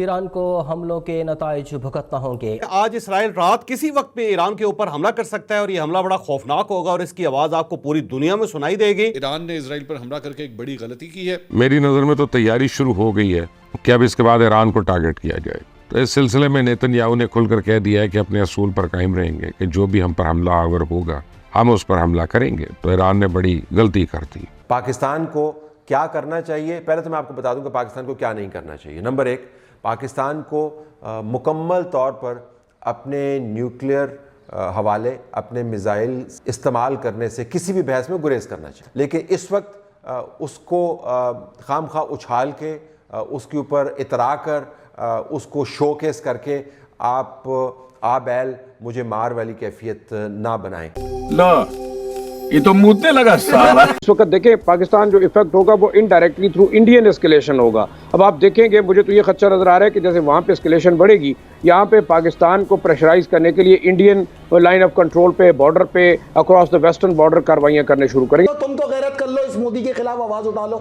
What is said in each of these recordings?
ایران کو حملوں کے نتائج بھگتنا ہوں گے۔ آج اسرائیل رات کسی وقت پہ ایران کے اوپر حملہ کر سکتا ہے اور یہ حملہ بڑا خوفناک ہوگا اور اس کی آواز آپ کو پوری دنیا میں سنائی دے گی۔ ایران نے اسرائیل پر حملہ کر کے ایک بڑی غلطی کی ہے۔ میری نظر میں تو تیاری شروع ہو گئی ہے کہ اب اس کے بعد ایران کو ٹارگٹ کیا جائے۔ تو اس سلسلے میں نیتن یاہو نے کھل کر کہہ دیا ہے کہ اپنے اصول پر قائم رہیں گے کہ جو بھی ہم پر حملہ آور ہوگا ہم اس پر حملہ کریں گے۔ تو ایران نے بڑی غلطی کر دی۔ پاکستان کو کیا کرنا چاہیے؟ پہلے تو میں آپ کو بتا دوں کہ پاکستان کو کیا نہیں کرنا چاہیے۔ نمبر 1، پاکستان کو مکمل طور پر اپنے نیوکلیئر حوالے، اپنے میزائل استعمال کرنے سے کسی بھی بحث میں گریز کرنا چاہیے، لیکن اس وقت اس کو خام خواہ اچھال کے، اس کے اوپر اترا کر، اس کو شو کیس کر کے آپ بیل مجھے مار والی کیفیت نہ بنائیں۔ یہ تو مودنے لگا سارا۔ اس وقت دیکھیں پاکستان جو ایفیکٹ ہوگا وہ انڈائریکٹلی تھرو انڈین اسکیلیشن ہوگا۔ اب آپ دیکھیں گے مجھے تو یہ خدشہ نظر آ رہا ہے کہ جیسے وہاں پہ اسکیلیشن بڑھے گی، یہاں پہ پاکستان کو پریشرائز کرنے کے لیے انڈین لائن آف کنٹرول پہ، بارڈر پہ، اکراس دا ویسٹرن بارڈر کارروائیاں کرنے شروع کریں گے۔ تم تو غیرت کر لو، اس مودی کے خلاف آواز اٹھا لو۔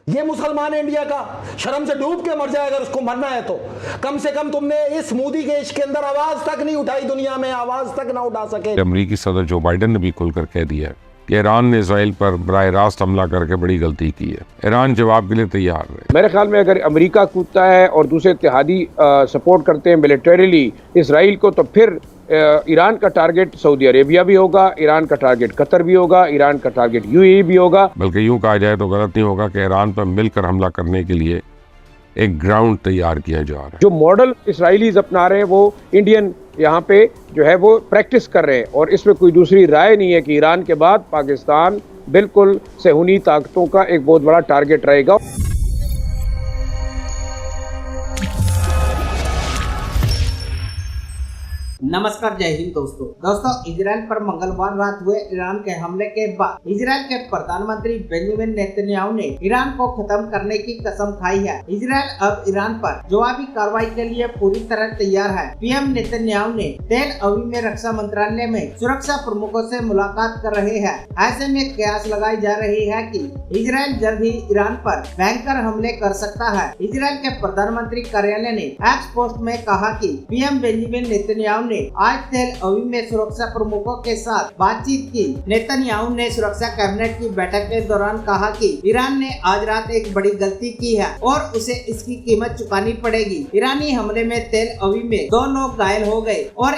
یہ مسلمان انڈیا کا شرم سے ڈوب کے مر جائے اگر اس کو مرنا ہے تو۔ کم سے کم تم نے اس مودی کے عشق کے اندر آواز تک نہیں اٹھائی، دنیا میں آواز تک نہ اٹھا سکے۔ امریکی صدر جو بائیڈن نے بھی کھل کر کہہ دیا ہے کہ ایران نے اسرائیل پر براہ راست حملہ کر کے بڑی غلطی کی ہے۔ ایران جواب کے لیے تیار ہے۔ میرے خیال میں اگر امریکہ کودتا ہے اور دوسرے اتحادی سپورٹ کرتے ہیں ملیٹریلی اسرائیل کو، تو پھر ایران کا ٹارگٹ سعودی عربیہ بھی ہوگا، ایران کا ٹارگٹ قطر بھی ہوگا، ایران کا ٹارگٹ UAE بھی ہوگا۔ بلکہ یوں کہا جائے تو غلط نہیں ہوگا کہ ایران پر مل کر حملہ کرنے کے لیے ایک گراؤنڈ تیار کیا جا رہا ہے۔ جو ماڈل اسرائیلیز اپنا رہے ہیں وہ انڈین یہاں پہ جو ہے وہ پریکٹس کر رہے ہیں، اور اس میں کوئی دوسری رائے نہیں ہے کہ ایران کے بعد پاکستان بالکل صہیونی طاقتوں کا ایک بہت بڑا ٹارگٹ رہے گا۔ نمسکار، جے ہند دوستو اسرائیل پر منگلوار رات ہوئے ایران کے حملے کے بعد اسرائیل کے پردھان منتری بنیامین نیتن یاہو نے ایران کو ختم کرنے کی قسم کھائی ہے۔ اسرائیل اب ایران پر جوابی کارروائی کے لیے پوری طرح تیار ہے۔ پی ایم نیتن یاہو نے تیل اویو میں رکشا منترالیہ میں سرکشا پرمکھوں سے ملاقات کر رہے ہیں۔ ایسے میں قیاس لگائی جا رہی ہے کہ اسرائیل جلد ہی ایران پر بھینکر حملے کر سکتا ہے۔ اسرائیل کے پردھان منتری کاریالیہ نے ایکس پوسٹ میں کہا کہ P M Benjamin Netanyahu نے آج تیل اویو میں سرکشا پرمکھوں کے ساتھ بات چیت کی۔ نیتن یاہو نے سرکشا کابینٹ کی بیٹھک کے دوران کہا کہ ایران نے آج رات ایک بڑی غلطی کی ہے اور اسے اس کی قیمت چکانی پڑے گی۔ ایرانی حملے میں تیل اویو میں 2 لوگ گھائل ہو گئے اور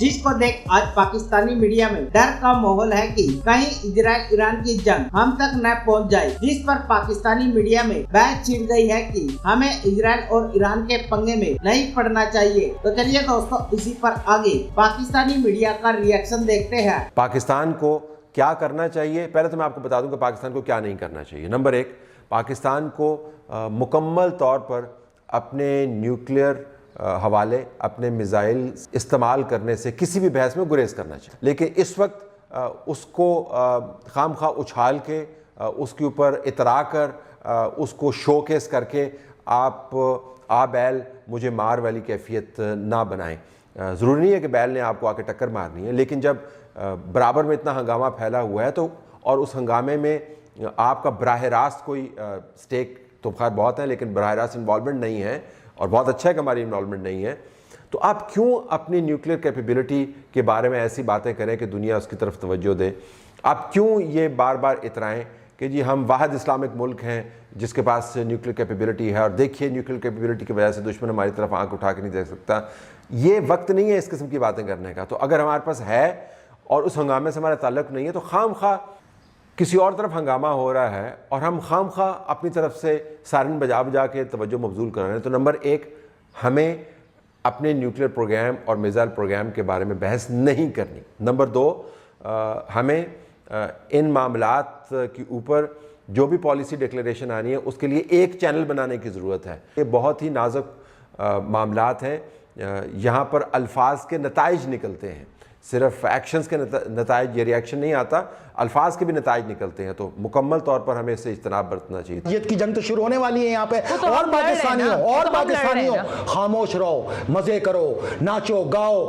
جس کو دیکھ آج پاکستانی میڈیا میں ڈر کا ماحول ہے کہ کہیں اسرائیل ایران کی جنگ ہم تک نہ پہنچ جائے، جس پر پاکستانی میڈیا میں بحث چھڑ گئی ہے کہ ہمیں اسرائیل اور ایران کے پنگے میں نہیں پڑنا چاہیے۔ تو چلیے دوستو اسی پر آگے پاکستانی میڈیا کا ریئیکشن دیکھتے ہیں۔ پاکستان کو کیا کرنا چاہیے؟ پہلے تو میں آپ کو بتا دوں کہ پاکستان کو کیا نہیں کرنا چاہیے۔ نمبر 1، پاکستان کو مکمل طور پر اپنے نیوکلیئر حوالے، اپنے میزائل استعمال کرنے سے کسی بھی بحث میں گریز کرنا چاہیے، لیکن اس وقت اس کو خام خواہ اچھال کے، اس کے اوپر اترا کر، اس کو شو کیس کر کے آپ بیل مجھے مار والی کیفیت نہ بنائیں۔ ضروری نہیں ہے کہ بیل نے آپ کو آ کے ٹکر مارنی ہے، لیکن جب برابر میں اتنا ہنگامہ پھیلا ہوا ہے تو، اور اس ہنگامے میں آپ کا براہ راست کوئی سٹیک تو خیر بہت ہے لیکن براہ راست انوالومنٹ نہیں ہے، اور بہت اچھا ہے کہ ہماری انوالومنٹ نہیں ہے، تو آپ کیوں اپنی نیوکلیئر کیپیبلٹی کے بارے میں ایسی باتیں کریں کہ دنیا اس کی طرف توجہ دے؟ آپ کیوں یہ بار بار اترائیں کہ جی ہم واحد اسلامک ملک ہیں جس کے پاس نیوکلیئر کیپیبلٹی ہے، اور دیکھیے نیوکلیئر کیپیبلٹی کی وجہ سے دشمن ہماری طرف آنکھ اٹھا کے نہیں دیکھ سکتا؟ یہ وقت نہیں ہے اس قسم کی باتیں کرنے کا۔ تو اگر ہمارے پاس ہے اور اس ہنگامے سے ہمارا تعلق نہیں ہے تو خام خواہ کسی اور طرف ہنگامہ ہو رہا ہے اور ہم خام خواہ اپنی طرف سے سائرن بجا بجا کے توجہ مبذول کر رہے ہیں۔ تو نمبر 1، ہمیں اپنے نیوکلیئر پروگرام اور میزائل پروگرام کے بارے میں بحث نہیں کرنی۔ نمبر 2، ہمیں ان معاملات کے اوپر جو بھی پالیسی ڈکلیریشن آنی ہے اس کے لیے ایک چینل بنانے کی ضرورت ہے۔ یہ بہت ہی نازک معاملات ہیں، یہاں پر الفاظ کے نتائج نکلتے ہیں، صرف ایکشنز کے نتائج، یہ ریاکشن نہیں آتا، الفاظ کے بھی نتائج نکلتے ہیں، تو مکمل طور پر ہمیں اس سے اجتناب برتنا چاہیے۔ جیت کی جنگ تو شروع ہونے والی ہے یہاں پہ، اور پاکستانیوں خاموش رہو، مزے کرو، ناچو گاؤ،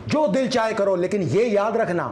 جو دل چاہے کرو، لیکن یہ یاد رکھنا